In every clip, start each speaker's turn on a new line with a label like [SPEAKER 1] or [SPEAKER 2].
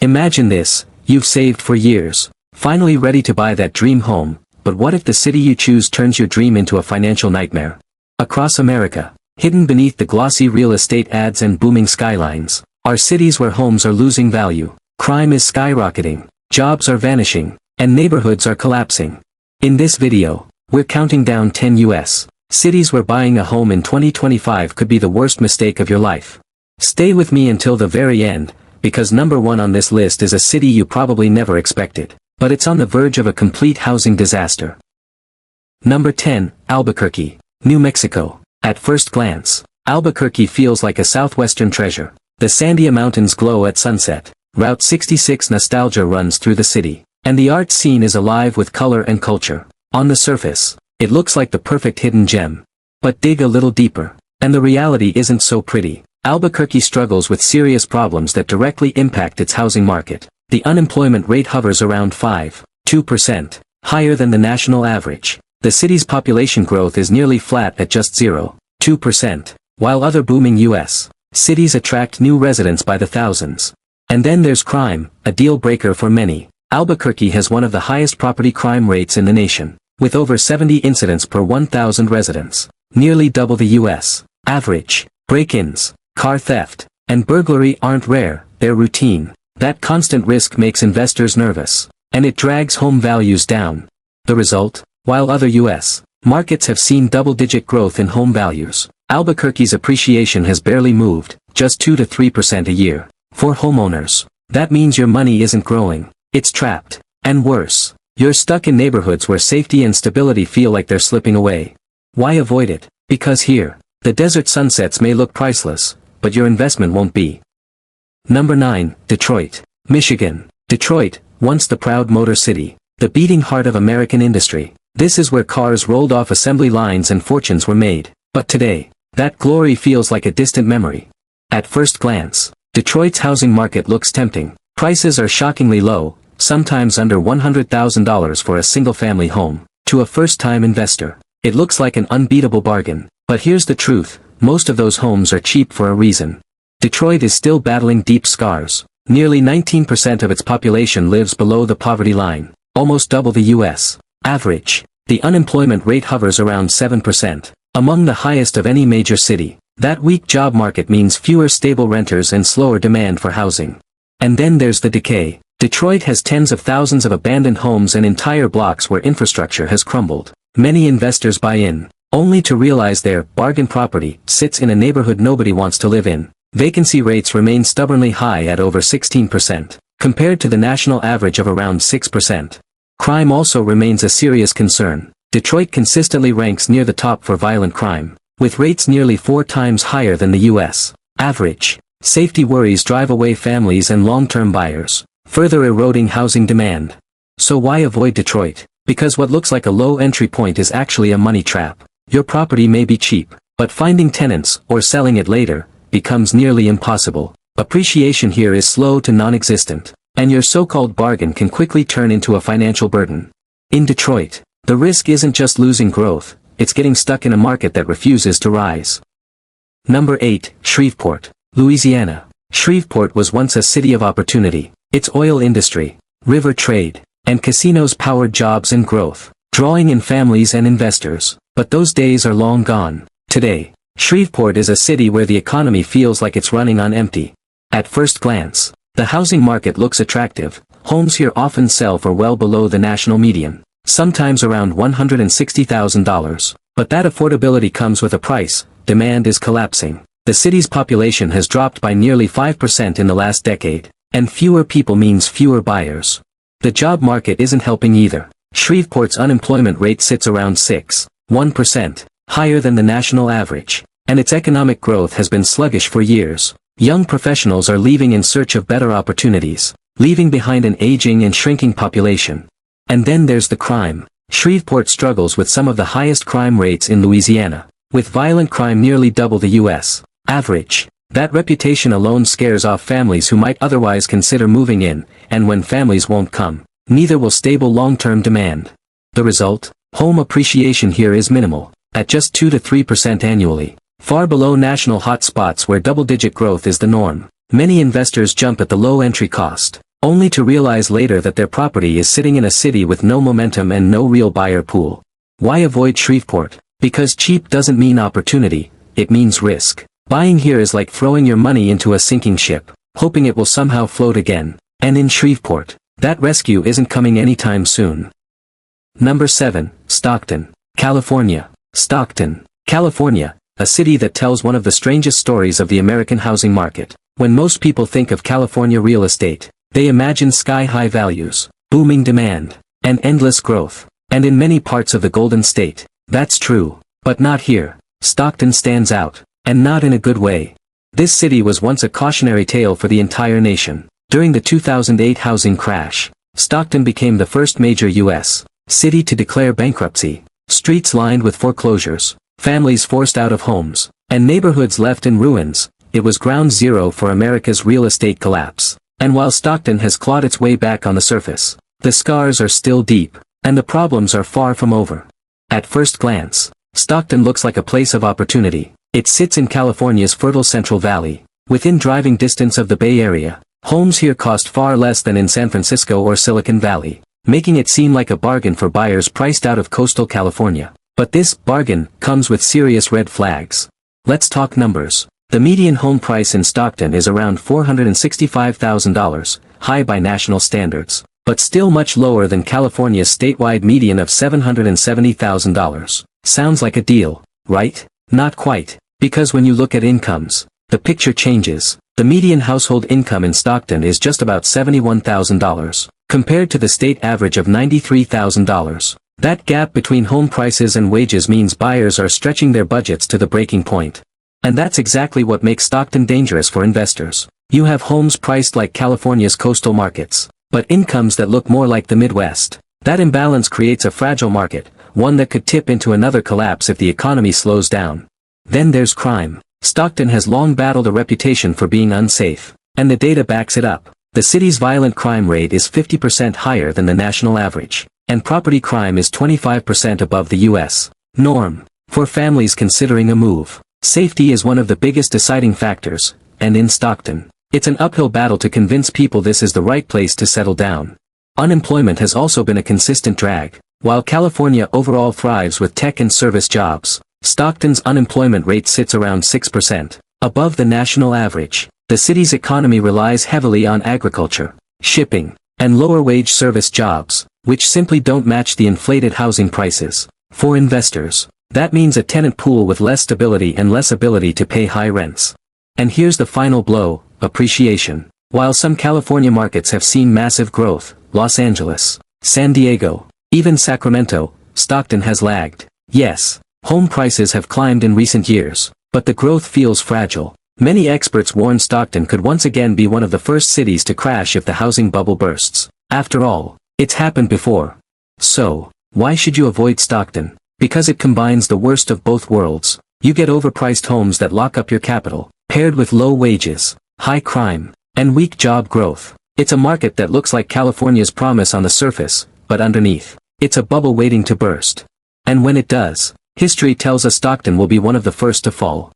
[SPEAKER 1] Imagine this, you've saved for years, finally ready to buy that dream home, but what if the city you choose turns your dream into a financial nightmare? Across America, hidden beneath the glossy real estate ads and booming skylines, are cities where homes are losing value, crime is skyrocketing, jobs are vanishing, and neighborhoods are collapsing. In this video, we're counting down 10 U.S. cities where buying a home in 2025 could be the worst mistake of your life. Stay with me until the very end, because number 1 on this list is a city you probably never expected, but it's on the verge of a complete housing disaster. Number 10, Albuquerque, New Mexico. At first glance, Albuquerque feels like a southwestern treasure. The Sandia Mountains glow at sunset, Route 66 nostalgia runs through the city, and the art scene is alive with color and culture. On the surface, it looks like the perfect hidden gem. But dig a little deeper, and the reality isn't so pretty. Albuquerque struggles with serious problems that directly impact its housing market. The unemployment rate hovers around 5.2%, higher than the national average. The city's population growth is nearly flat at just 0.2%, while other booming U.S. cities attract new residents by the thousands. And then there's crime, a deal-breaker for many. Albuquerque has one of the highest property crime rates in the nation, with over 70 incidents per 1,000 residents, nearly double the U.S. average. Break-ins, car theft, and burglary aren't rare, they're routine. That constant risk makes investors nervous, and it drags home values down. The result? While other U.S. markets have seen double-digit growth in home values, Albuquerque's appreciation has barely moved, just 2 to 3% a year. For homeowners, that means your money isn't growing, it's trapped. And worse, you're stuck in neighborhoods where safety and stability feel like they're slipping away. Why avoid it? Because here, the desert sunsets may look priceless, but your investment won't be. Number 9, Detroit, Michigan. Detroit, once the proud Motor City, the beating heart of American industry. This is where cars rolled off assembly lines and fortunes were made. But today, that glory feels like a distant memory. At first glance, Detroit's housing market looks tempting. Prices are shockingly low, sometimes under $100,000 for a single-family home. To a first-time investor, it looks like an unbeatable bargain. But here's the truth, most of those homes are cheap for a reason. Detroit is still battling deep scars. Nearly 19% of its population lives below the poverty line, almost double the U.S. average. The unemployment rate hovers around 7%, among the highest of any major city. That weak job market means fewer stable renters and slower demand for housing. And then there's the decay. Detroit has tens of thousands of abandoned homes and entire blocks where infrastructure has crumbled. Many investors buy in, only to realize their bargain property sits in a neighborhood nobody wants to live in. Vacancy rates remain stubbornly high at over 16%, compared to the national average of around 6%. Crime also remains a serious concern. Detroit consistently ranks near the top for violent crime, with rates nearly 4 times higher than the U.S. average. Safety worries drive away families and long-term buyers, further eroding housing demand. So why avoid Detroit? Because what looks like a low entry point is actually a money trap. Your property may be cheap, but finding tenants, or selling it later, becomes nearly impossible. Appreciation here is slow to non-existent, and your so-called bargain can quickly turn into a financial burden. In Detroit, the risk isn't just losing growth, it's getting stuck in a market that refuses to rise. Number 8, Shreveport, Louisiana. Shreveport was once a city of opportunity. Its oil industry, river trade, and casinos powered jobs and growth, drawing in families and investors. But those days are long gone. Today, Shreveport is a city where the economy feels like it's running on empty. At first glance, the housing market looks attractive. Homes here often sell for well below the national median, sometimes around $160,000. But that affordability comes with a price. Demand is collapsing. The city's population has dropped by nearly 5% in the last decade, and fewer people means fewer buyers. The job market isn't helping either. Shreveport's unemployment rate sits around 6.1%, higher than the national average, and its economic growth has been sluggish for years. Young professionals are leaving in search of better opportunities, leaving behind an aging and shrinking population. And then there's the crime. Shreveport struggles with some of the highest crime rates in Louisiana, with violent crime nearly double the U.S. average. That reputation alone scares off families who might otherwise consider moving in, and when families won't come, neither will stable long-term demand. The result? Home appreciation here is minimal, at just 2 to 3% annually, far below national hot spots where double-digit growth is the norm. Many investors jump at the low entry cost, only to realize later that their property is sitting in a city with no momentum and no real buyer pool. Why avoid Shreveport? Because cheap doesn't mean opportunity, it means risk. Buying here is like throwing your money into a sinking ship, hoping it will somehow float again. And in Shreveport, that rescue isn't coming anytime soon. Number 7, Stockton, California. Stockton, California, a city that tells one of the strangest stories of the American housing market. When most people think of California real estate, they imagine sky-high values, booming demand, and endless growth. And in many parts of the Golden State, that's true. But not here. Stockton stands out, and not in a good way. This city was once a cautionary tale for the entire nation. During the 2008 housing crash, Stockton became the first major U.S. city to declare bankruptcy. Streets lined with foreclosures, families forced out of homes, and neighborhoods left in ruins. It was ground zero for America's real estate collapse. And while Stockton has clawed its way back on the surface, the scars are still deep, and the problems are far from over. At first glance, Stockton looks like a place of opportunity. It sits in California's fertile Central Valley, within driving distance of the Bay Area. Homes here cost far less than in San Francisco or Silicon Valley, making it seem like a bargain for buyers priced out of coastal California. But this bargain comes with serious red flags. Let's talk numbers. The median home price in Stockton is around $465,000, high by national standards, but still much lower than California's statewide median of $770,000. Sounds like a deal, right? Not quite, because when you look at incomes, the picture changes. The median household income in Stockton is just about $71,000, compared to the state average of $93,000. That gap between home prices and wages means buyers are stretching their budgets to the breaking point. And that's exactly what makes Stockton dangerous for investors. You have homes priced like California's coastal markets, but incomes that look more like the Midwest. That imbalance creates a fragile market, one that could tip into another collapse if the economy slows down. Then there's crime. Stockton has long battled a reputation for being unsafe, and the data backs it up. The city's violent crime rate is 50% higher than the national average, and property crime is 25% above the U.S. norm. For families considering a move, safety is one of the biggest deciding factors, and in Stockton, it's an uphill battle to convince people this is the right place to settle down. Unemployment has also been a consistent drag. While California overall thrives with tech and service jobs, Stockton's unemployment rate sits around 6%, above the national average. The city's economy relies heavily on agriculture, shipping, and lower-wage service jobs, which simply don't match the inflated housing prices. For investors, that means a tenant pool with less stability and less ability to pay high rents. And here's the final blow, appreciation. While some California markets have seen massive growth, Los Angeles, San Diego, even Sacramento, Stockton has lagged. Yes, home prices have climbed in recent years, but the growth feels fragile. Many experts warn Stockton could once again be one of the first cities to crash if the housing bubble bursts. After all, it's happened before. So, why should you avoid Stockton? Because it combines the worst of both worlds. You get overpriced homes that lock up your capital, paired with low wages, high crime, and weak job growth. It's a market that looks like California's promise on the surface, but underneath, it's a bubble waiting to burst. And when it does, history tells us Stockton will be one of the first to fall.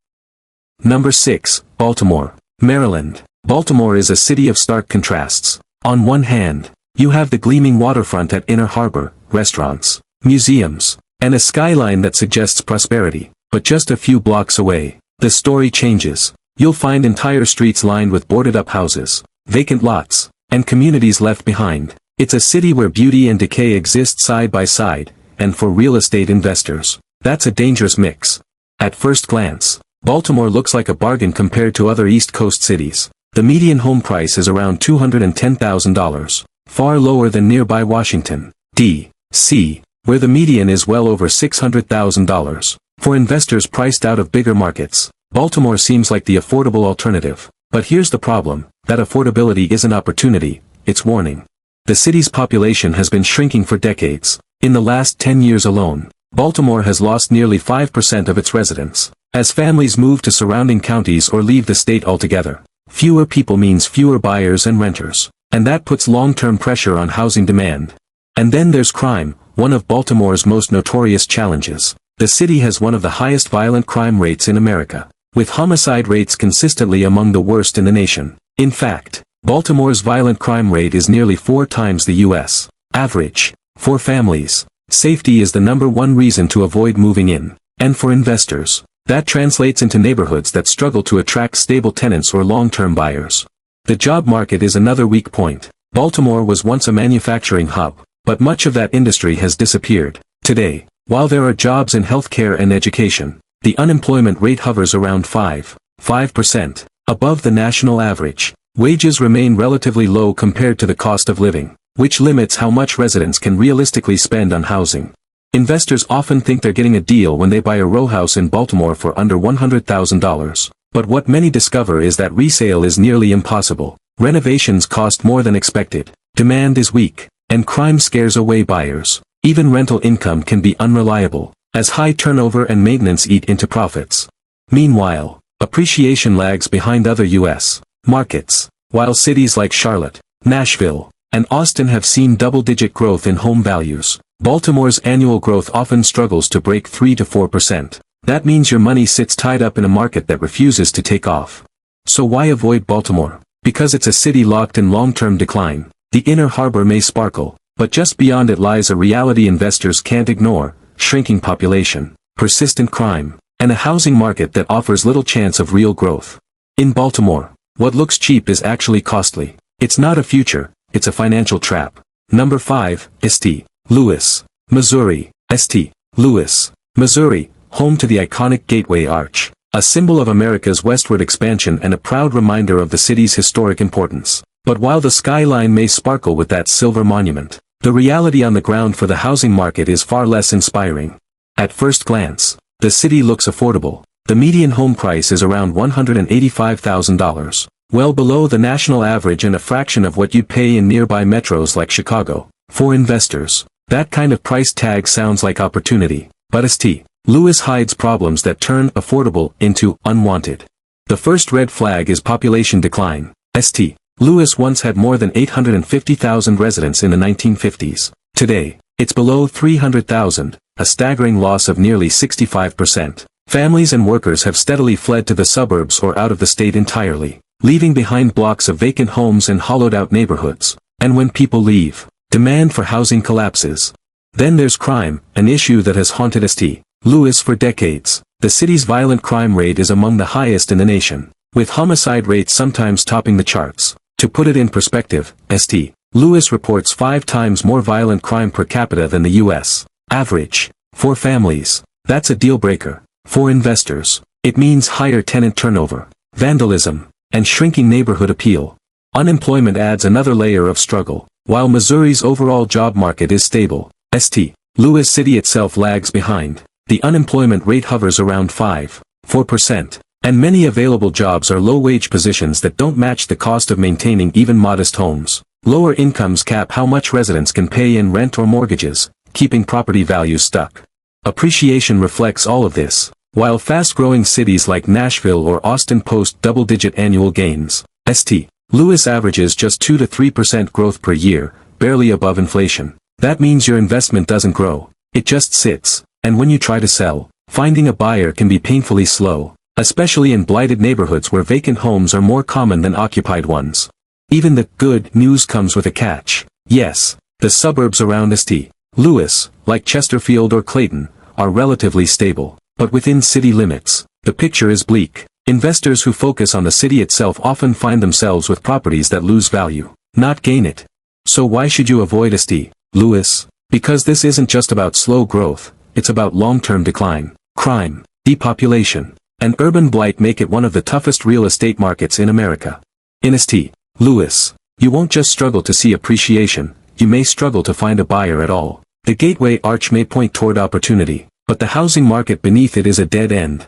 [SPEAKER 1] Number 6, Baltimore, Maryland. Baltimore is a city of stark contrasts. On one hand, you have the gleaming waterfront at Inner Harbor, restaurants, museums, and a skyline that suggests prosperity. But just a few blocks away, the story changes. You'll find entire streets lined with boarded-up houses, vacant lots, and communities left behind. It's a city where beauty and decay exist side by side, and for real estate investors, that's a dangerous mix. At first glance, Baltimore looks like a bargain compared to other East Coast cities. The median home price is around $210,000, far lower than nearby Washington, D.C., where the median is well over $600,000. For investors priced out of bigger markets, Baltimore seems like the affordable alternative. But here's the problem, that affordability isn't opportunity, it's warning. The city's population has been shrinking for decades. In the last 10 years alone, Baltimore has lost nearly 5% of its residents, as families move to surrounding counties or leave the state altogether. Fewer people means fewer buyers and renters, and that puts long-term pressure on housing demand. And then there's crime, one of Baltimore's most notorious challenges. The city has one of the highest violent crime rates in America, with homicide rates consistently among the worst in the nation. In fact, Baltimore's violent crime rate is nearly 4 times the U.S. average. For families, safety is the #1 reason to avoid moving in, and for investors, that translates into neighborhoods that struggle to attract stable tenants or long-term buyers. The job market is another weak point. Baltimore was once a manufacturing hub, but much of that industry has disappeared. Today, while there are jobs in healthcare and education, the unemployment rate hovers around 5% above the national average. Wages remain relatively low compared to the cost of living, which limits how much residents can realistically spend on housing. Investors often think they're getting a deal when they buy a row house in Baltimore for under $100,000. But what many discover is that resale is nearly impossible. Renovations cost more than expected, demand is weak, and crime scares away buyers. Even rental income can be unreliable, as high turnover and maintenance eat into profits. Meanwhile, appreciation lags behind other U.S. markets. While cities like Charlotte, Nashville, and Austin have seen double-digit growth in home values, Baltimore's annual growth often struggles to break 3 to 4%. That means your money sits tied up in a market that refuses to take off. So why avoid Baltimore? Because it's a city locked in long-term decline. The inner harbor may sparkle, but just beyond it lies a reality investors can't ignore: shrinking population, persistent crime, and a housing market that offers little chance of real growth. In Baltimore, what looks cheap is actually costly. It's not a future, it's a financial trap. Number 5, St. Louis, Missouri. St. Louis, Missouri, home to the iconic Gateway Arch, a symbol of America's westward expansion and a proud reminder of the city's historic importance. But while the skyline may sparkle with that silver monument, the reality on the ground for the housing market is far less inspiring. At first glance, the city looks affordable. The median home price is around $185,000, well below the national average and a fraction of what you'd pay in nearby metros like Chicago. For investors, that kind of price tag sounds like opportunity, but St. Louis hides problems that turn affordable into unwanted. The first red flag is population decline. St. Louis once had more than 850,000 residents in the 1950s. Today, it's below 300,000, a staggering loss of nearly 65%. Families and workers have steadily fled to the suburbs or out of the state entirely, leaving behind blocks of vacant homes and hollowed-out neighborhoods. And when people leave, demand for housing collapses. Then there's crime, an issue that has haunted St. Louis for decades. The city's violent crime rate is among the highest in the nation, with homicide rates sometimes topping the charts. To put it in perspective, St. Louis reports 5 times more violent crime per capita than the U.S. average. For families, that's a deal-breaker. For investors, it means higher tenant turnover, vandalism, and shrinking neighborhood appeal. Unemployment adds another layer of struggle. While Missouri's overall job market is stable, St. Louis City itself lags behind. The unemployment rate hovers around 4%, and many available jobs are low-wage positions that don't match the cost of maintaining even modest homes. Lower incomes cap how much residents can pay in rent or mortgages, keeping property values stuck. Appreciation reflects all of this. While fast-growing cities like Nashville or Austin post double-digit annual gains, St. Louis averages just 2 to 3% growth per year, barely above inflation. That means your investment doesn't grow, it just sits, and when you try to sell, finding a buyer can be painfully slow, especially in blighted neighborhoods where vacant homes are more common than occupied ones. Even the good news comes with a catch. Yes, the suburbs around St. Louis, like Chesterfield or Clayton, are relatively stable, but within city limits, the picture is bleak. Investors who focus on the city itself often find themselves with properties that lose value, not gain it. So why should you avoid St. Louis? Because this isn't just about slow growth, it's about long-term decline. Crime, depopulation, and urban blight make it one of the toughest real estate markets in America. In St. Louis, you won't just struggle to see appreciation, you may struggle to find a buyer at all. The Gateway Arch may point toward opportunity, but the housing market beneath it is a dead end.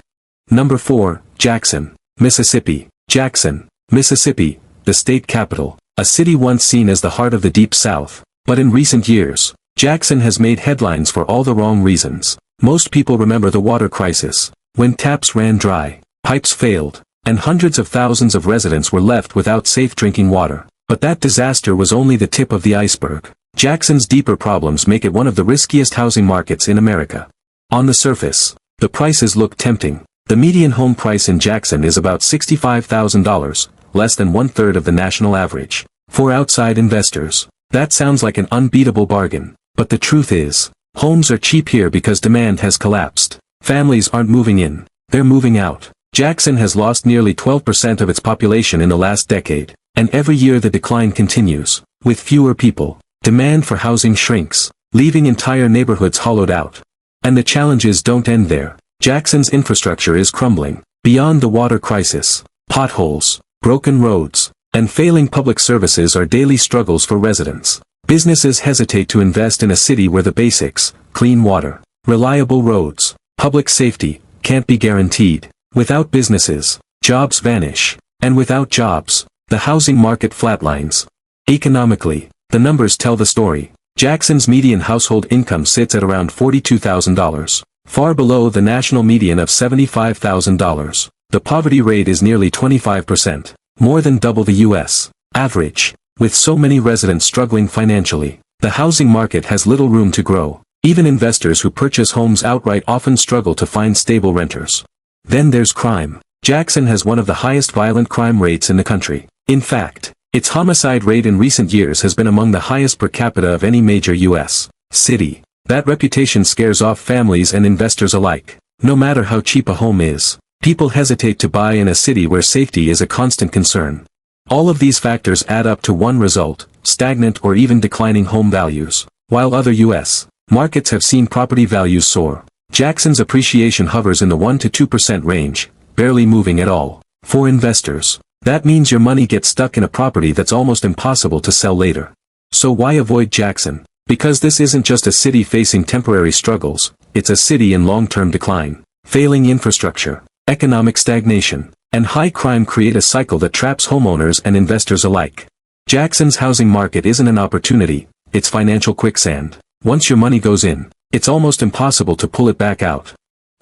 [SPEAKER 1] Number 4, Jackson, Mississippi. Jackson, Mississippi, the state capital, a city once seen as the heart of the Deep South. But in recent years, Jackson has made headlines for all the wrong reasons. Most people remember the water crisis, when taps ran dry, pipes failed, and hundreds of thousands of residents were left without safe drinking water. But that disaster was only the tip of the iceberg. Jackson's deeper problems make it one of the riskiest housing markets in America. On the surface, the prices look tempting. The median home price in Jackson is about $65,000, less than one-third of the national average. For outside investors, that sounds like an unbeatable bargain. But the truth is, homes are cheap here because demand has collapsed. Families aren't moving in, they're moving out. Jackson has lost nearly 12% of its population in the last decade, and every year the decline continues. With fewer people, demand for housing shrinks, leaving entire neighborhoods hollowed out. And the challenges don't end there. Jackson's infrastructure is crumbling. Beyond the water crisis, potholes, broken roads, and failing public services are daily struggles for residents. Businesses hesitate to invest in a city where the basics, clean water, reliable roads, public safety, can't be guaranteed. Without businesses, jobs vanish, and without jobs, the housing market flatlines. Economically, the numbers tell the story. Jackson's median household income sits at around $42,000, far below the national median of $75,000. The poverty rate is nearly 25%, more than double the U.S. average. With so many residents struggling financially, the housing market has little room to grow. Even investors who purchase homes outright often struggle to find stable renters. Then there's crime. Jackson has one of the highest violent crime rates in the country. In fact, its homicide rate in recent years has been among the highest per capita of any major U.S. city. That reputation scares off families and investors alike. No matter how cheap a home is, people hesitate to buy in a city where safety is a constant concern. All of these factors add up to one result: stagnant or even declining home values. While other U.S. markets have seen property values soar, Jackson's appreciation hovers in the 1 to 2% range, barely moving at all. For investors, that means your money gets stuck in a property that's almost impossible to sell later. So why avoid Jackson? Because this isn't just a city facing temporary struggles, it's a city in long-term decline. Failing infrastructure, economic stagnation, and high crime create a cycle that traps homeowners and investors alike. Jackson's housing market isn't an opportunity, it's financial quicksand. Once your money goes in, it's almost impossible to pull it back out.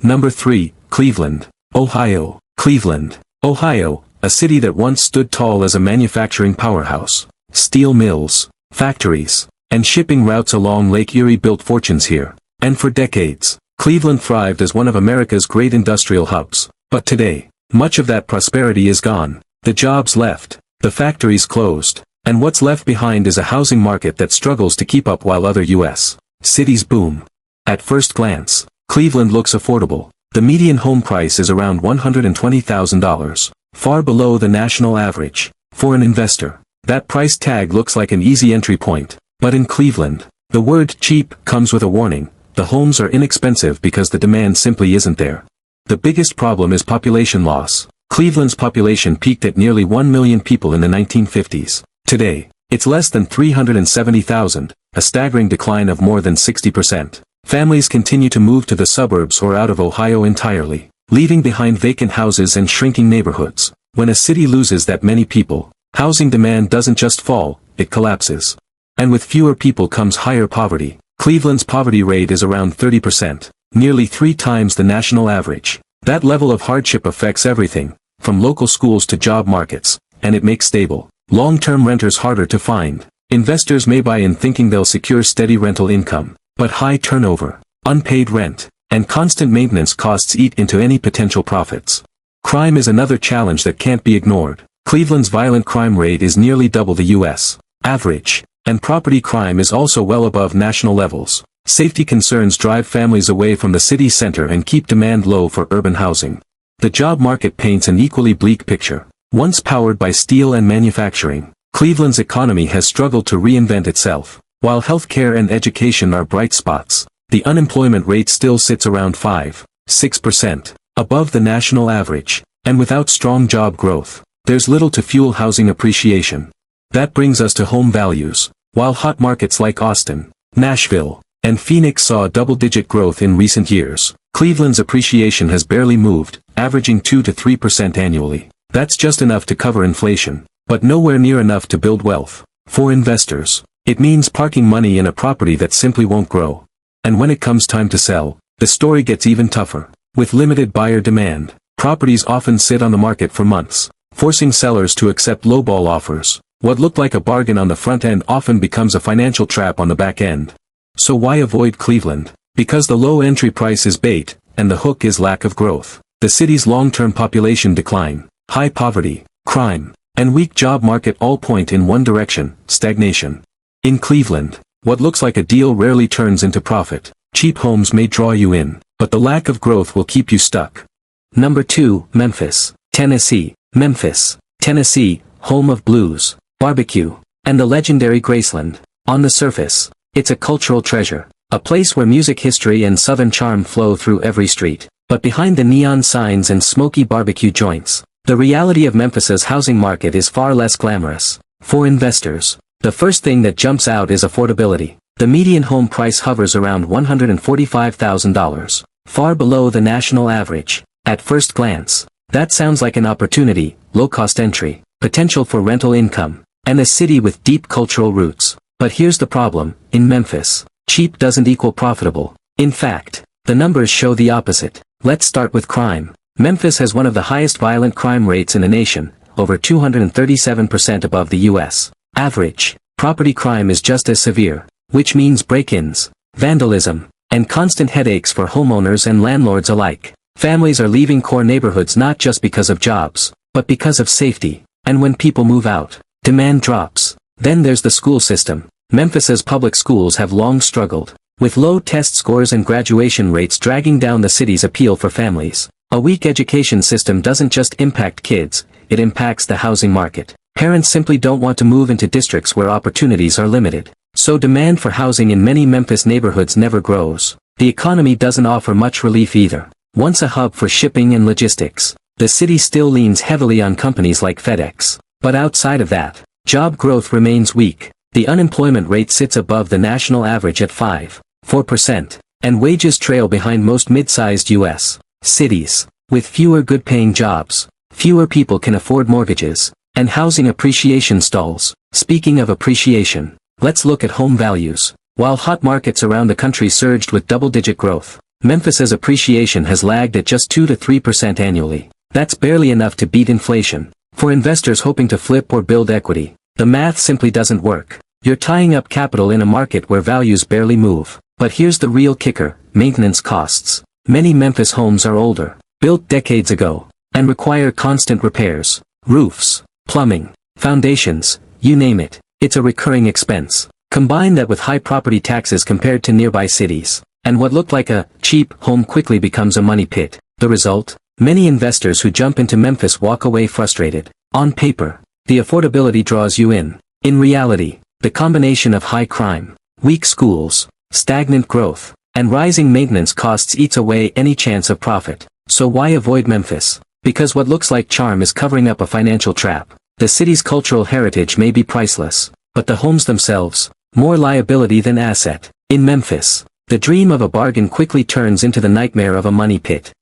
[SPEAKER 1] Number 3, Cleveland, Ohio. Cleveland, Ohio, a city that once stood tall as a manufacturing powerhouse. Steel mills, factories, and shipping routes along Lake Erie built fortunes here. And for decades, Cleveland thrived as one of America's great industrial hubs. But today, much of that prosperity is gone. The jobs left, the factories closed, and what's left behind is a housing market that struggles to keep up while other U.S. cities boom. At first glance, Cleveland looks affordable. The median home price is around $120,000, far below the national average. For an investor, that price tag looks like an easy entry point. But in Cleveland, the word cheap comes with a warning. The homes are inexpensive because the demand simply isn't there. The biggest problem is population loss. Cleveland's population peaked at nearly 1 million people in the 1950s. Today, it's less than 370,000, a staggering decline of more than 60%. Families continue to move to the suburbs or out of Ohio entirely, leaving behind vacant houses and shrinking neighborhoods. When a city loses that many people, housing demand doesn't just fall, it collapses. And with fewer people comes higher poverty. Cleveland's poverty rate is around 30%, nearly 3 times the national average. That level of hardship affects everything, from local schools to job markets, and it makes stable, long-term renters harder to find. Investors may buy in thinking they'll secure steady rental income, but high turnover, unpaid rent, and constant maintenance costs eat into any potential profits. Crime is another challenge that can't be ignored. Cleveland's violent crime rate is nearly double the U.S. average, and property crime is also well above national levels. Safety concerns drive families away from the city center and keep demand low for urban housing. The job market paints an equally bleak picture. Once powered by steel and manufacturing, Cleveland's economy has struggled to reinvent itself. While healthcare and education are bright spots, the unemployment rate still sits around 5–6%, above the national average, and without strong job growth, there's little to fuel housing appreciation. That brings us to home values. While hot markets like Austin, Nashville, and Phoenix saw double-digit growth in recent years, Cleveland's appreciation has barely moved, averaging 2 to 3% annually. That's just enough to cover inflation, but nowhere near enough to build wealth. For investors, it means parking money in a property that simply won't grow. And when it comes time to sell, the story gets even tougher. With limited buyer demand, properties often sit on the market for months, forcing sellers to accept lowball offers. What looked like a bargain on the front end often becomes a financial trap on the back end. So why avoid Cleveland? Because the low entry price is bait, and the hook is lack of growth. The city's long-term population decline, high poverty, crime, and weak job market all point in one direction: stagnation. In Cleveland, what looks like a deal rarely turns into profit. Cheap homes may draw you in, but the lack of growth will keep you stuck. Number 2, Memphis, Tennessee. Memphis, Tennessee, home of blues, barbecue, and the legendary Graceland. On the surface, it's a cultural treasure, a place where music history and southern charm flow through every street. But behind the neon signs and smoky barbecue joints, the reality of Memphis's housing market is far less glamorous. For investors, the first thing that jumps out is affordability. The median home price hovers around $145,000, far below the national average. At first glance, that sounds like an opportunity: low-cost entry, potential for rental income, and a city with deep cultural roots. But here's the problem: in Memphis, cheap doesn't equal profitable. In fact, the numbers show the opposite. Let's start with crime. Memphis has one of the highest violent crime rates in the nation, over 237% above the U.S. average. Property crime is just as severe, which means break-ins, vandalism, and constant headaches for homeowners and landlords alike. Families are leaving core neighborhoods not just because of jobs, but because of safety. And when people move out, demand drops. Then there's the school system. Memphis's public schools have long struggled, with low test scores and graduation rates dragging down the city's appeal for families. A weak education system doesn't just impact kids, it impacts the housing market. Parents simply don't want to move into districts where opportunities are limited. So demand for housing in many Memphis neighborhoods never grows. The economy doesn't offer much relief either. Once a hub for shipping and logistics, the city still leans heavily on companies like FedEx. But outside of that, job growth remains weak. The unemployment rate sits above the national average at 4%, and wages trail behind most mid-sized U.S. cities. With fewer good-paying jobs, fewer people can afford mortgages, and housing appreciation stalls. Speaking of appreciation, let's look at home values. While hot markets around the country surged with double-digit growth, Memphis's appreciation has lagged at just 2 to 3% annually. That's barely enough to beat inflation. For investors hoping to flip or build equity, the math simply doesn't work. You're tying up capital in a market where values barely move. But here's the real kicker: maintenance costs. Many Memphis homes are older, built decades ago, and require constant repairs. Roofs, plumbing, foundations, you name it. It's a recurring expense. Combine that with high property taxes compared to nearby cities, and what looked like a cheap home quickly becomes a money pit. The result? Many investors who jump into Memphis walk away frustrated. On paper, the affordability draws you in. In reality, the combination of high crime, weak schools, stagnant growth, and rising maintenance costs eats away any chance of profit. So why avoid Memphis? Because what looks like charm is covering up a financial trap. The city's cultural heritage may be priceless, but the homes themselves, more liability than asset. In Memphis, the dream of a bargain quickly turns into the nightmare of a money pit.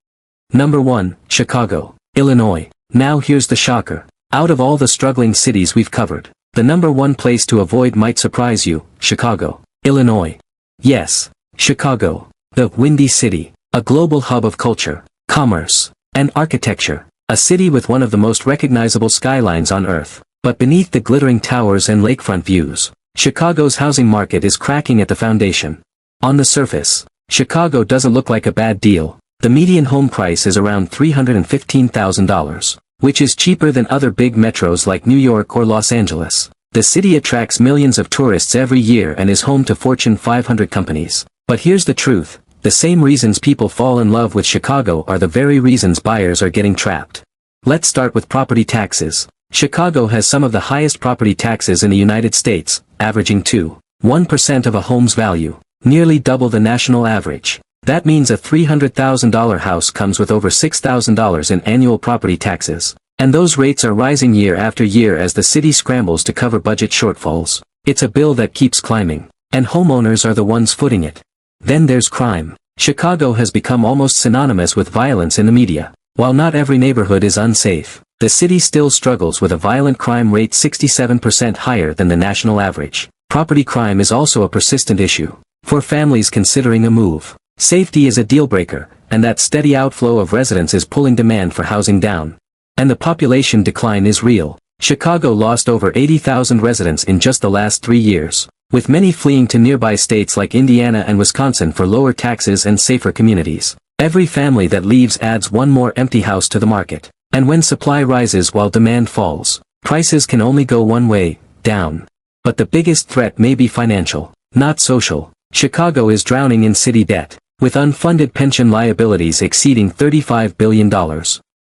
[SPEAKER 1] Number 1, Chicago, Illinois. Now here's the shocker. Out of all the struggling cities we've covered, the number 1 place to avoid might surprise you: Chicago, Illinois. Yes, Chicago, the Windy City, a global hub of culture, commerce, and architecture, a city with one of the most recognizable skylines on Earth. But beneath the glittering towers and lakefront views, Chicago's housing market is cracking at the foundation. On the surface, Chicago doesn't look like a bad deal. The median home price is around $315,000, which is cheaper than other big metros like New York or Los Angeles. The city attracts millions of tourists every year and is home to Fortune 500 companies. But here's the truth: the same reasons people fall in love with Chicago are the very reasons buyers are getting trapped. Let's start with property taxes. Chicago has some of the highest property taxes in the United States, averaging 1% of a home's value, nearly double the national average. That means a $300,000 house comes with over $6,000 in annual property taxes. And those rates are rising year after year as the city scrambles to cover budget shortfalls. It's a bill that keeps climbing, and homeowners are the ones footing it. Then there's crime. Chicago has become almost synonymous with violence in the media. While not every neighborhood is unsafe, the city still struggles with a violent crime rate 67% higher than the national average. Property crime is also a persistent issue. For families considering a move, safety is a deal-breaker, and that steady outflow of residents is pulling demand for housing down. And the population decline is real. Chicago lost over 80,000 residents in just the last 3 years, with many fleeing to nearby states like Indiana and Wisconsin for lower taxes and safer communities. Every family that leaves adds one more empty house to the market. And when supply rises while demand falls, Prices can only go one way, down. But the biggest threat may be financial, not social. Chicago is drowning in city debt, with unfunded pension liabilities exceeding $35 billion.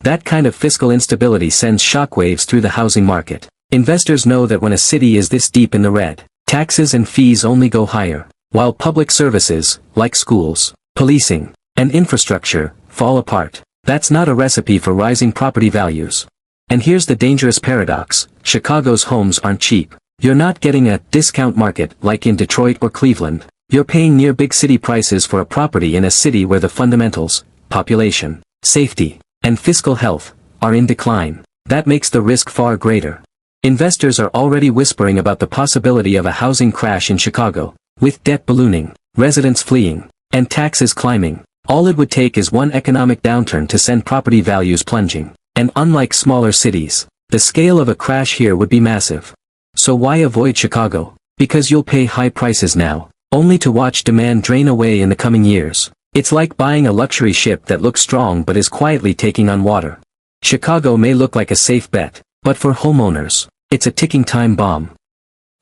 [SPEAKER 1] That kind of fiscal instability sends shockwaves through the housing market. Investors know that when a city is this deep in the red, taxes and fees only go higher, while public services, like schools, policing, and infrastructure, fall apart. That's not a recipe for rising property values. And here's the dangerous paradox: Chicago's homes aren't cheap. You're not getting a discount market like in Detroit or Cleveland. You're paying near big city prices for a property in a city where the fundamentals, population, safety, and fiscal health, are in decline. That makes the risk far greater. Investors are already whispering about the possibility of a housing crash in Chicago, with debt ballooning, residents fleeing, and taxes climbing. All it would take is one economic downturn to send property values plunging. And unlike smaller cities, the scale of a crash here would be massive. So why avoid Chicago? Because you'll pay high prices now, only to watch demand drain away in the coming years. It's like buying a luxury ship that looks strong but is quietly taking on water. Chicago may look like a safe bet, but for homeowners, it's a ticking time bomb.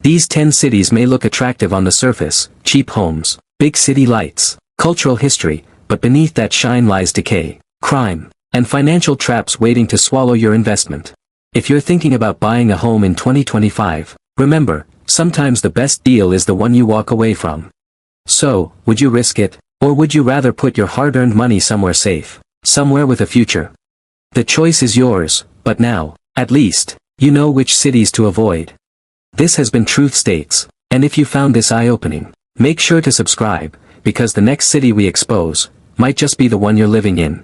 [SPEAKER 1] These 10 cities may look attractive on the surface: cheap homes, big city lights, cultural history, but beneath that shine lies decay, crime, and financial traps waiting to swallow your investment. If you're thinking about buying a home in 2025, remember, sometimes the best deal is the one you walk away from. So, would you risk it, or would you rather put your hard-earned money somewhere safe, somewhere with a future? The choice is yours, but now, at least, you know which cities to avoid. This has been Truth States, and if you found this eye-opening, make sure to subscribe, because the next city we expose might just be the one you're living in.